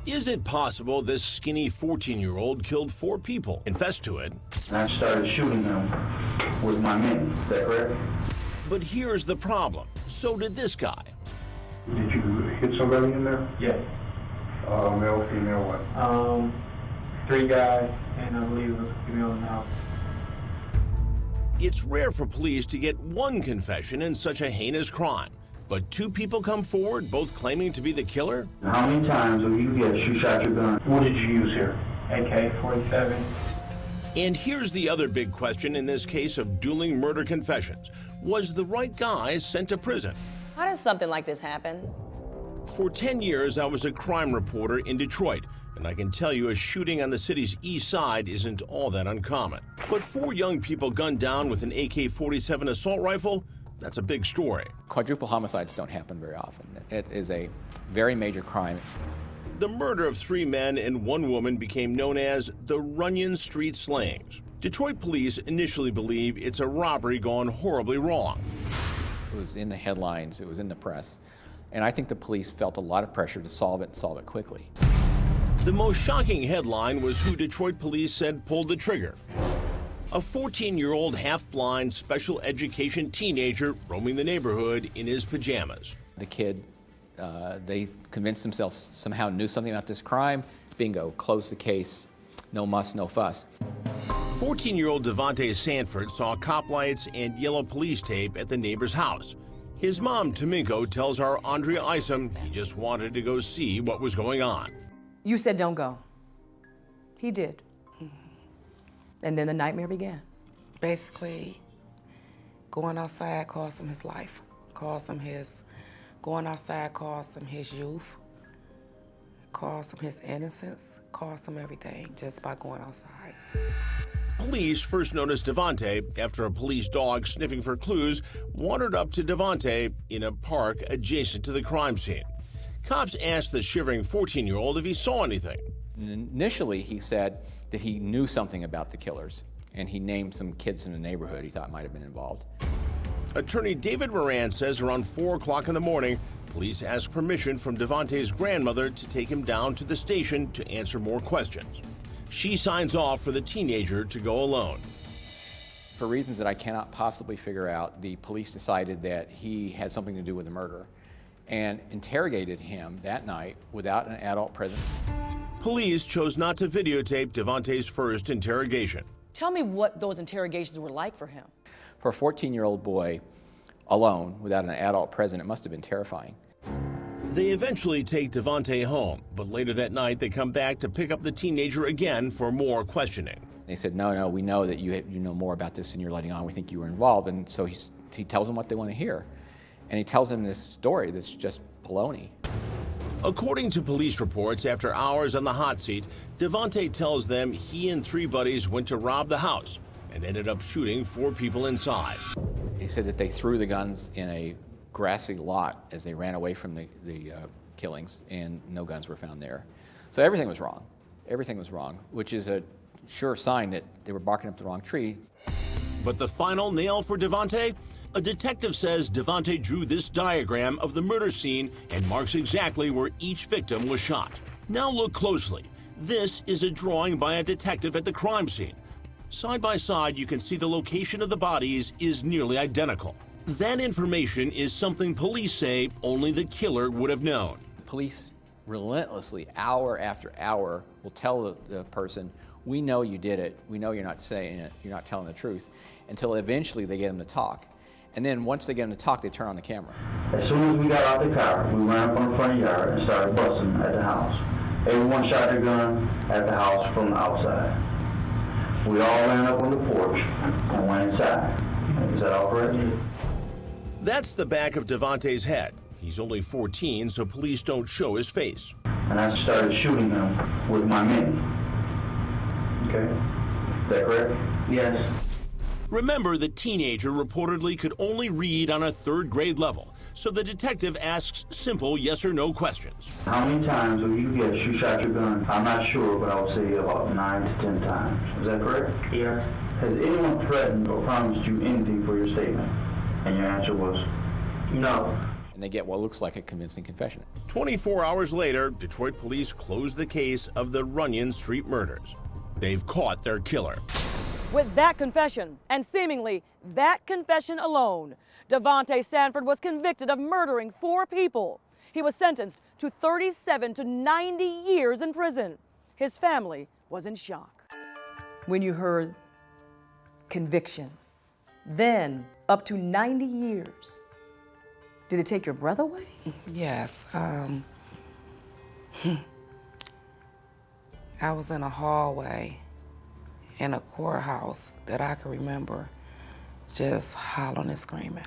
Is it possible this skinny 14-year-old killed 4 people? Confessed to it. I started shooting them with my men. Is that correct? But here's the problem. So did this guy. Did you hit somebody in there? Yes. Male, female, what? 3 guys, and I believe a female in the house. It's rare for police to get one confession in such a heinous crime. But 2 people come forward, both claiming to be the killer? How many times have you shot your gun? What did you use here? AK-47. And here's the other big question in this case of dueling murder confessions. Was the right guy sent to prison? How does something like this happen? For 10 years, I was a crime reporter in Detroit, and I can tell you a shooting on the city's east side isn't all that uncommon. But 4 young people gunned down with an AK-47 assault rifle, that's a big story. Quadruple homicides don't happen very often. It is a very major crime. The murder of 3 men and 1 woman became known as the Runyon Street Slayings. Detroit police initially believe it's a robbery gone horribly wrong. It was in the headlines, it was in the press, and I think the police felt a lot of pressure to solve it and solve it quickly. The most shocking headline was who Detroit police said pulled the trigger. A 14-year-old half-blind special education teenager roaming the neighborhood in his pajamas. The kid, they convinced themselves somehow knew something about this crime. Bingo, close the case, no muss, no fuss. 14-year-old Davontae Sanford saw cop lights and yellow police tape at the neighbor's house. His mom, Taminko, tells our Andrea Isom he just wanted to go see what was going on. You said don't go. He did. And then the nightmare began. Basically, going outside cost him his life, going outside cost him his youth, cost him his innocence, cost him everything just by going outside. Police first noticed Davontae after a police dog sniffing for clues wandered up to Davontae in a park adjacent to the crime scene. Cops asked the shivering 14-year-old if he saw anything. Initially, he said that he knew something about the killers, and he named some kids in the neighborhood he thought might have been involved. Attorney David Moran says around 4 o'clock in the morning, police asked permission from Davontae's grandmother to take him down to the station to answer more questions. She signs off for the teenager to go alone. For reasons that I cannot possibly figure out, the police decided that he had something to do with the murder and interrogated him that night without an adult present. Police chose not to videotape Davontae's first interrogation. Tell me what those interrogations were like for him. For a 14-year-old boy alone without an adult present, it must have been terrifying. They eventually take Davontae home, but later that night they come back to pick up the teenager again for more questioning. They said, no, we know that you know more about this than you're letting on. We think you were involved. And so he tells them what they want to hear. And he tells them this story that's just baloney. According to police reports, after hours on the hot seat, Davontae tells them he and 3 buddies went to rob the house and ended up shooting 4 people inside. He said that they threw the guns in a grassy lot as they ran away from the killings, and no guns were found there. So everything was wrong. Everything was wrong, which is a sure sign that they were barking up the wrong tree. But the final nail for Davontae? A detective says Davontae drew this diagram of the murder scene and marks exactly where each victim was shot. Now look closely. This is a drawing by a detective at the crime scene. Side by side, you can see the location of the bodies is nearly identical. That information is something police say only the killer would have known. Police relentlessly, hour after hour, will tell the person, we know you did it, we know you're not saying it, you're not telling the truth, until eventually they get them to talk. And then once they get them to talk, they turn on the camera. As soon as we got out the car, we ran up on the front yard and started busting at the house. Everyone shot their gun at the house from the outside. We all ran up on the porch and went inside. Is that all correct? That's the back of Davontae's head. He's only 14, so police don't show his face. And I started shooting him with my men. Okay? Is that correct? Yes. Remember, the teenager reportedly could only read on a 3rd grade level, so the detective asks simple yes or no questions. How many times have you shot your gun? I'm not sure, but I would say about 9 to 10 times. Is that correct? Yes. Has anyone threatened or promised you anything for your statement? And your answer was? No. and they get what looks like a convincing confession. 24 hours later, Detroit police closed the case of the Runyon Street murders. They've caught their killer. With that confession, and seemingly that confession alone, Davontae Sanford was convicted of murdering 4 people. He was sentenced to 37 to 90 years in prison. His family was in shock. When you heard conviction, then up to 90 years, did it take your breath away? Yes. I was in a hallway in a courthouse that I can remember just hollering and screaming.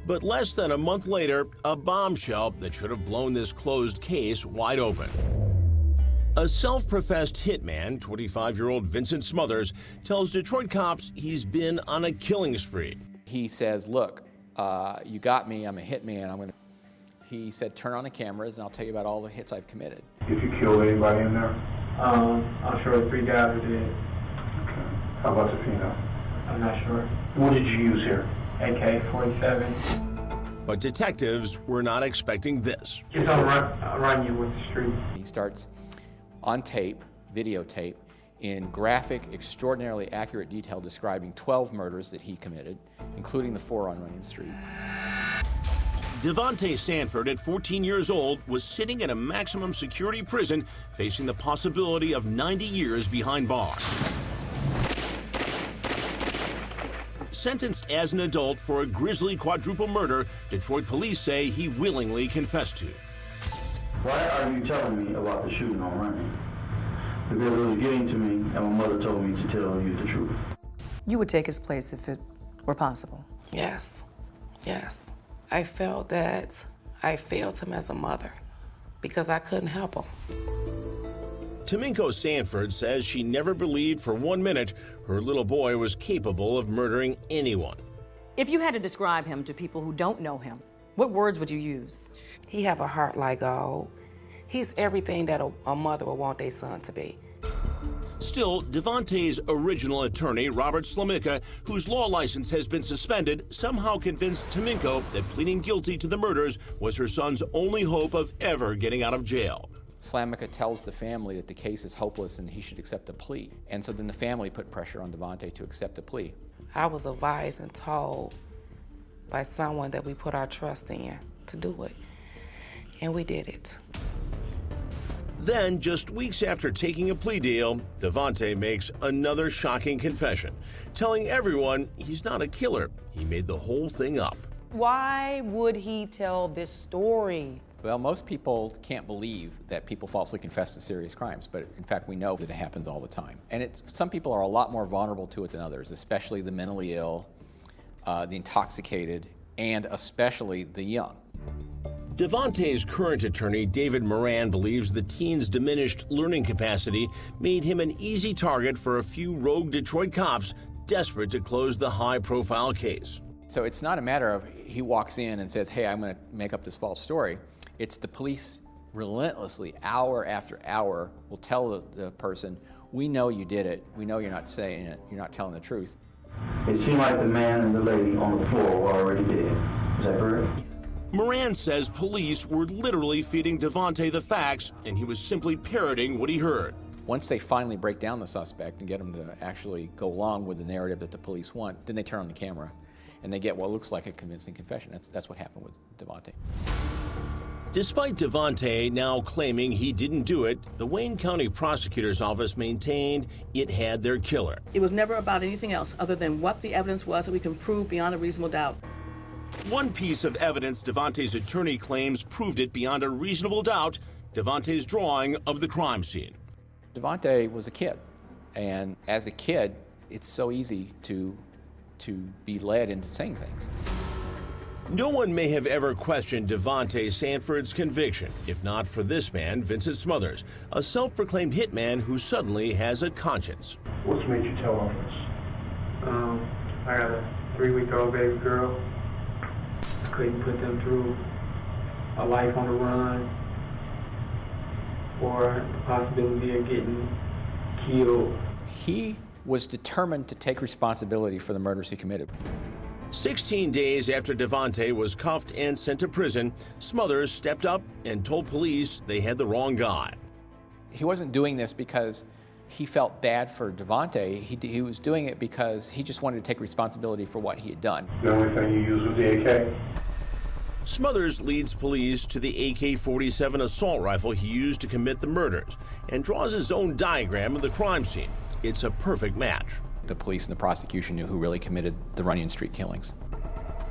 But less than a month later, a bombshell that should have blown this closed case wide open. A self-professed hitman, 25-year-old Vincent Smothers, tells Detroit cops he's been on a killing spree. He says, look, you got me, I'm a hitman, He said, turn on the cameras and I'll tell you about all the hits I've committed. Did you kill anybody in there? I'm sure 3 guys who did. Okay. How about the female? I'm not sure. What did you use here? AK-47. But detectives were not expecting this. It's on Runyon with the street. He starts on tape, videotape, in graphic, extraordinarily accurate detail describing 12 murders that he committed, including the 4 on Runyon Street. Davontae Sanford, at 14 years old, was sitting in a maximum security prison facing the possibility of 90 years behind bars. Sentenced as an adult for a grisly quadruple murder, Detroit police say he willingly confessed to. Why are you telling me about the shooting on Runyon? Because it was getting to me, and my mother told me to tell you the truth. You would take his place if it were possible. Yes, yes. I felt that I failed him as a mother because I couldn't help him. Taminko Sanford says she never believed for 1 minute her little boy was capable of murdering anyone. If you had to describe him to people who don't know him, what words would you use? He have a heart like gold. He's everything that a mother would want their son to be. Still, Davontae's original attorney, Robert Slomika, whose law license has been suspended, somehow convinced Taminko that pleading guilty to the murders was her son's only hope of ever getting out of jail. Slomika tells the family that the case is hopeless and he should accept a plea. And so then the family put pressure on Davontae to accept a plea. I was advised and told by someone that we put our trust in to do it, and we did it. Then, just weeks after taking a plea deal, Davontae makes another shocking confession, telling everyone he's not a killer. He made the whole thing up. Why would he tell this story? Well, most people can't believe that people falsely confess to serious crimes, but in fact we know that it happens all the time. And some people are a lot more vulnerable to it than others, especially the mentally ill, the intoxicated, and especially the young. Davontae's current attorney, David Moran, believes the teen's diminished learning capacity made him an easy target for a few rogue Detroit cops desperate to close the high-profile case. So it's not a matter of he walks in and says, hey, I'm going to make up this false story. It's the police relentlessly, hour after hour, will tell the person, we know you did it. We know you're not saying it. You're not telling the truth. It seemed like the man and the lady on the floor were already dead. Is that correct? Moran says police were literally feeding Davontae the facts, and he was simply parroting what he heard. Once they finally break down the suspect and get him to actually go along with the narrative that the police want, then they turn on the camera and they get what looks like a convincing confession. That's what happened with Davontae. Despite Davontae now claiming he didn't do it, the Wayne County Prosecutor's Office maintained it had their killer. It was never about anything else other than what the evidence was that we can prove beyond a reasonable doubt. One piece of evidence Davontae's attorney claims proved it beyond a reasonable doubt, Davontae's drawing of the crime scene. Davontae was a kid, and as a kid, it's so easy to be led into saying things. No one may have ever questioned Davontae Sanford's conviction, if not for this man, Vincent Smothers, a self-proclaimed hitman who suddenly has a conscience. What's made you tell all this? I got a 3-week-old baby girl. I couldn't put them through a life on the run or the possibility of getting killed. He was determined to take responsibility for the murders he committed. 16 days after Davontae was cuffed and sent to prison, Smothers stepped up and told police they had the wrong guy. He wasn't doing this because he felt bad for Davontae. He was doing it because he just wanted to take responsibility for what he had done. The only thing you used was the AK? Smothers leads police to the AK-47 assault rifle he used to commit the murders and draws his own diagram of the crime scene. It's a perfect match. The police and the prosecution knew who really committed the Runyon Street killings.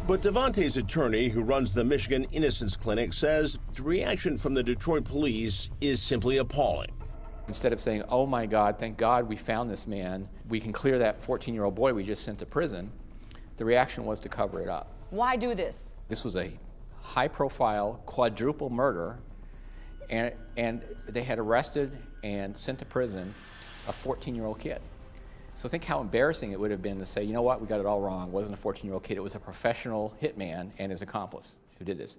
But Davontae's attorney, who runs the Michigan Innocence Clinic, says the reaction from the Detroit police is simply appalling. Instead of saying, oh my God, thank God we found this man, we can clear that 14-year-old boy we just sent to prison, the reaction was to cover it up. Why do this? This was a high-profile quadruple murder, and they had arrested and sent to prison a 14-year-old kid. So think how embarrassing it would have been to say, you know what, we got it all wrong. It wasn't a 14-year-old kid, it was a professional hitman and his accomplice who did this.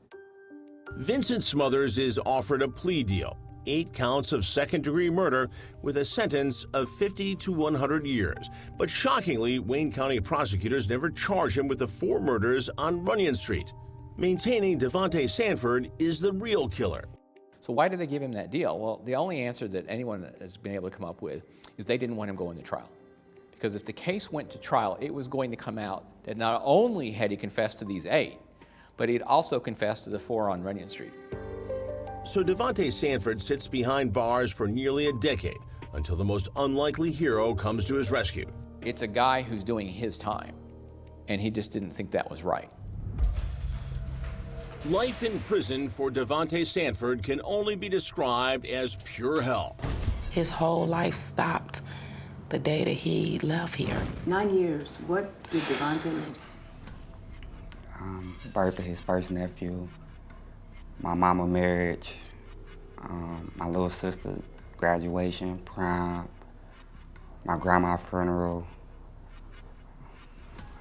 Vincent Smothers is offered a plea deal, 8 counts of second-degree murder with a sentence of 50 to 100 years. But shockingly, Wayne County prosecutors never charged him with the 4 murders on Runyon Street, maintaining Davontae Sanford is the real killer. So why did they give him that deal? Well, the only answer that anyone has been able to come up with is they didn't want him going to trial. Because if the case went to trial, it was going to come out that not only had he confessed to these 8, but he had also confessed to the 4 on Runyon Street. So Davontae Sanford sits behind bars for nearly a decade until the most unlikely hero comes to his rescue. It's a guy who's doing his time, and he just didn't think that was right. Life in prison for Davontae Sanford can only be described as pure hell. His whole life stopped the day that he left here. 9 years. What did Davontae miss? Birth of his first nephew, my mama marriage, my little sister graduation, prom, my grandma funeral,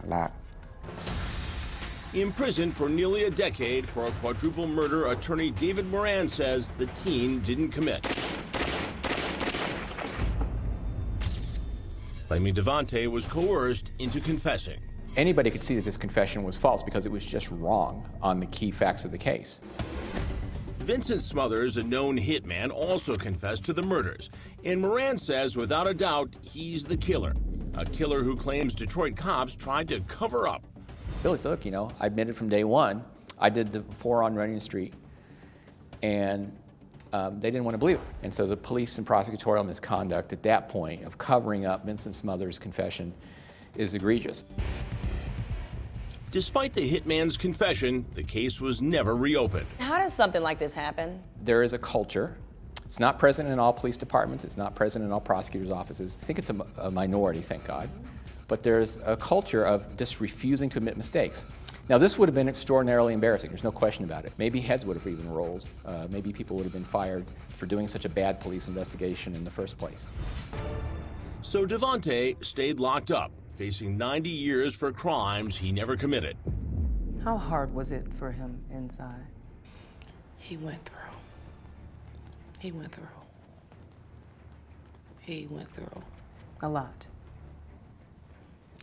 a lot. Imprisoned for nearly a decade for a quadruple murder, attorney David Moran says the teen didn't commit. Claiming Davontae was coerced into confessing. Anybody could see that this confession was false because it was just wrong on the key facts of the case. Vincent Smothers, a known hitman, also confessed to the murders. And Moran says, without a doubt, he's the killer. A killer who claims Detroit cops tried to cover up. Billy said, look, you know, I admitted from day one, I did the 4 on Runyon Street, and they didn't want to believe it. And so the police and prosecutorial misconduct at that point of covering up Vincent Smothers' confession is egregious. Despite the hitman's confession, the case was never reopened. How does something like this happen? There is a culture. It's not present in all police departments. It's not present in all prosecutors' offices. I think it's a minority, thank God. But there's a culture of just refusing to admit mistakes. Now, this would have been extraordinarily embarrassing. There's no question about it. Maybe heads would have even rolled. Maybe people would have been fired for doing such a bad police investigation in the first place. So Davontae stayed locked up, facing 90 years for crimes he never committed. How hard was it for him inside? He went through. He went through. He went through. A lot.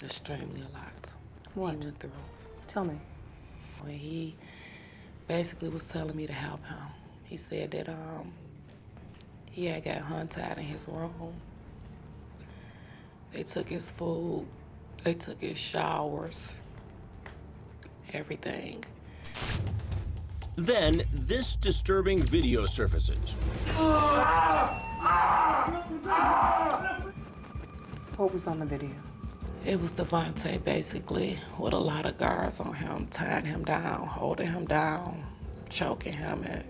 Extremely a lot. What? He went through. Tell me. When he basically was telling me to help him. He said that he had got huntied in his room. They took his food, they took his showers, everything. Then this disturbing video surfaces. What was on the video? It was Davontae basically with a lot of guards on him, tying him down, holding him down, choking him. And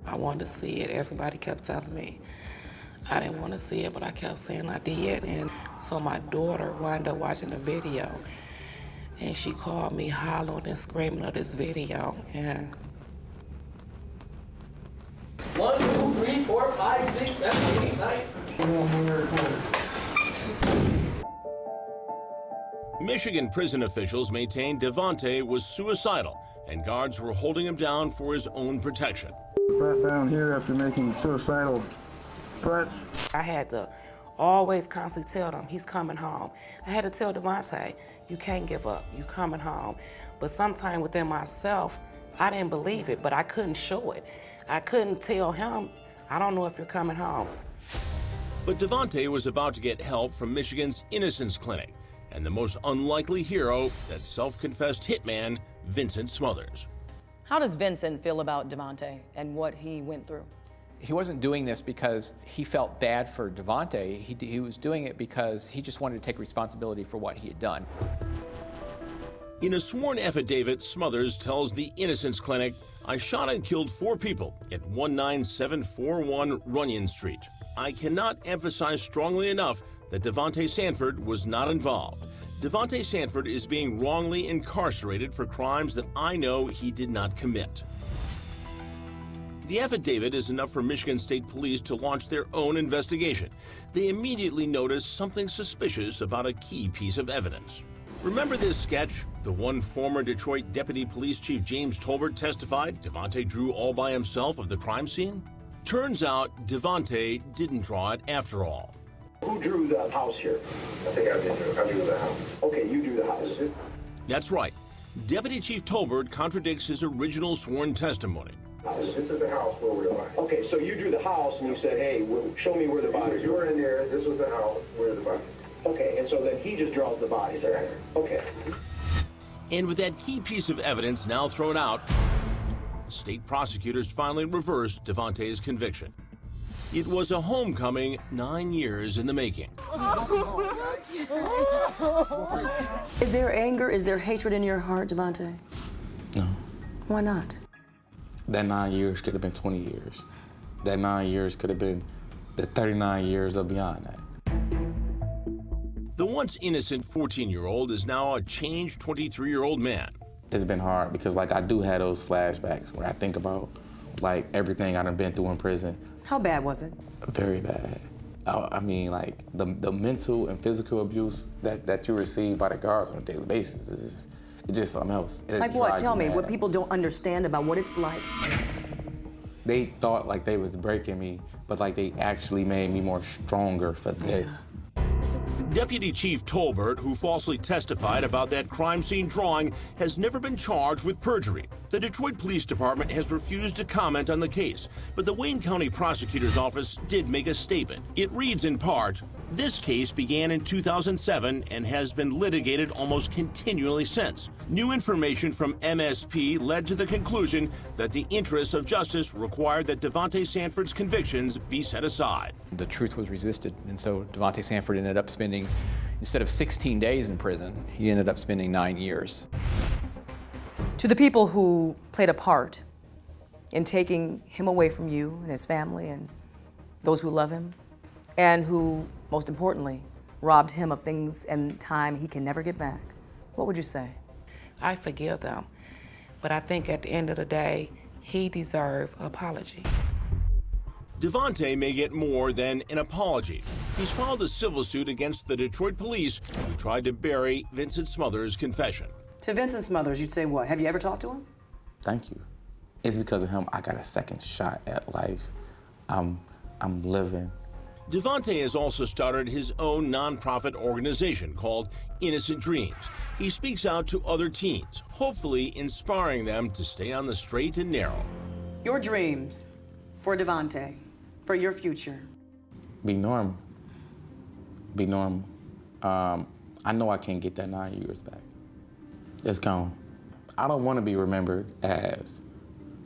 I wanted to see it. Everybody kept telling me I didn't want to see it, but I kept saying I did. And so my daughter wound up watching the video, and she called me hollering and screaming at this video. And 1, 2, 3, 4, 5, 6, 7, 8, 9. Michigan prison officials maintained Davontae was suicidal, and guards were holding him down for his own protection. Brought down here after making suicidal threats. I had to Always constantly tell them he's coming home. I had to tell Davontae, you can't give up, you coming home. But sometime within myself, I didn't believe it, but I couldn't show it. I couldn't tell him, I don't know if you're coming home. But Davontae was about to get help from Michigan's Innocence Clinic and the most unlikely hero, that self-confessed hitman, Vincent Smothers. How does Vincent feel about Davontae and what he went through? He wasn't doing this because he felt bad for Davontae. He was doing it because he just wanted to take responsibility for what he had done. In a sworn affidavit, Smothers tells the Innocence Clinic, "I shot and killed 4 people at 19741 Runyon Street. I cannot emphasize strongly enough that Davontae Sanford was not involved. Davontae Sanford is being wrongly incarcerated for crimes that I know he did not commit." The affidavit is enough for Michigan State Police to launch their own investigation. They immediately notice something suspicious about a key piece of evidence. Remember this sketch? The one former Detroit Deputy Police Chief James Tolbert testified Davontae drew all by himself of the crime scene? Turns out Davontae didn't draw it after all. Who drew the house here? I think I did. I drew the house. Okay, you drew the house. That's right. Deputy Chief Tolbert contradicts his original sworn testimony. This is the house where we're the body. Okay, so you drew the house and you said, hey, show me where the body is. You were in there. This was the house where the body. Okay, and so then he just draws the bodies there. Okay. And with that key piece of evidence now thrown out, state prosecutors finally reversed Davontae's conviction. It was a homecoming 9 years in the making. Is there anger, is there hatred in your heart, Davontae? No. Why not? That 9 years could have been 20 years. That 9 years could have been the 39 years or beyond that. The once innocent 14-year-old is now a changed 23-year-old man. It's been hard because, like, I do have those flashbacks where I think about, like, everything I done been through in prison. How bad was it? Very bad. I mean, like, the mental and physical abuse that you receive by the guards on a daily basis is it's just something else. Like what? Tell me, what people don't understand about what it's like. They thought like they was breaking me, but like they actually made me more stronger for this. Deputy Chief Tolbert, who falsely testified about that crime scene drawing, has never been charged with perjury. The Detroit Police Department has refused to comment on the case, but the Wayne County Prosecutor's Office did make a statement. It reads in part, "This case began in 2007 and has been litigated almost continually since. New information from MSP led to the conclusion that the interests of justice required that Davontae Sanford's convictions be set aside." The truth was resisted, and so Davontae Sanford ended up spending, instead of 16 days in prison, he ended up spending 9 years. To the people who played a part in taking him away from you and his family and those who love him, and who, most importantly, robbed him of things and time he can never get back, what would you say? I forgive them, but I think at the end of the day, he deserves an apology. Davontae may get more than an apology. He's filed a civil suit against the Detroit police who tried to bury Vincent Smothers' confession. To Vincent Smothers, you'd say what? Have you ever talked to him? Thank you. It's because of him I got a second shot at life. I'm living. Davontae has also started his own nonprofit organization called Innocent Dreams. He speaks out to other teens, hopefully inspiring them to stay on the straight and narrow. Your dreams for Davontae, for your future. Be normal. Be normal. I know I can't get that 9 years back. It's gone. I don't want to be remembered as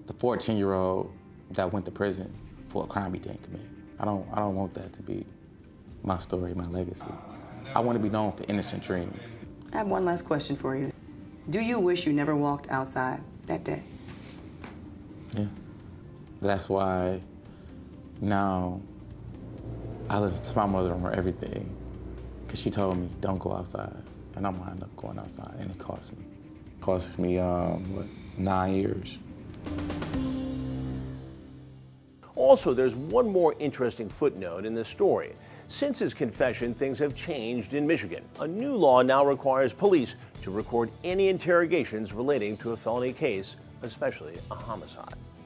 the 14-year-old that went to prison for a crime he didn't commit. I don't want that to be my story, my legacy. I want to be known for innocent dreams. I have one last question for you. Do you wish you never walked outside that day? Yeah. That's why now I listen to my mother on everything, because she told me, don't go outside. And I'm gonna end up going outside, and it cost me. It cost me, 9 years. Also, there's one more interesting footnote in this story. Since his confession, things have changed in Michigan. A new law now requires police to record any interrogations relating to a felony case, especially a homicide.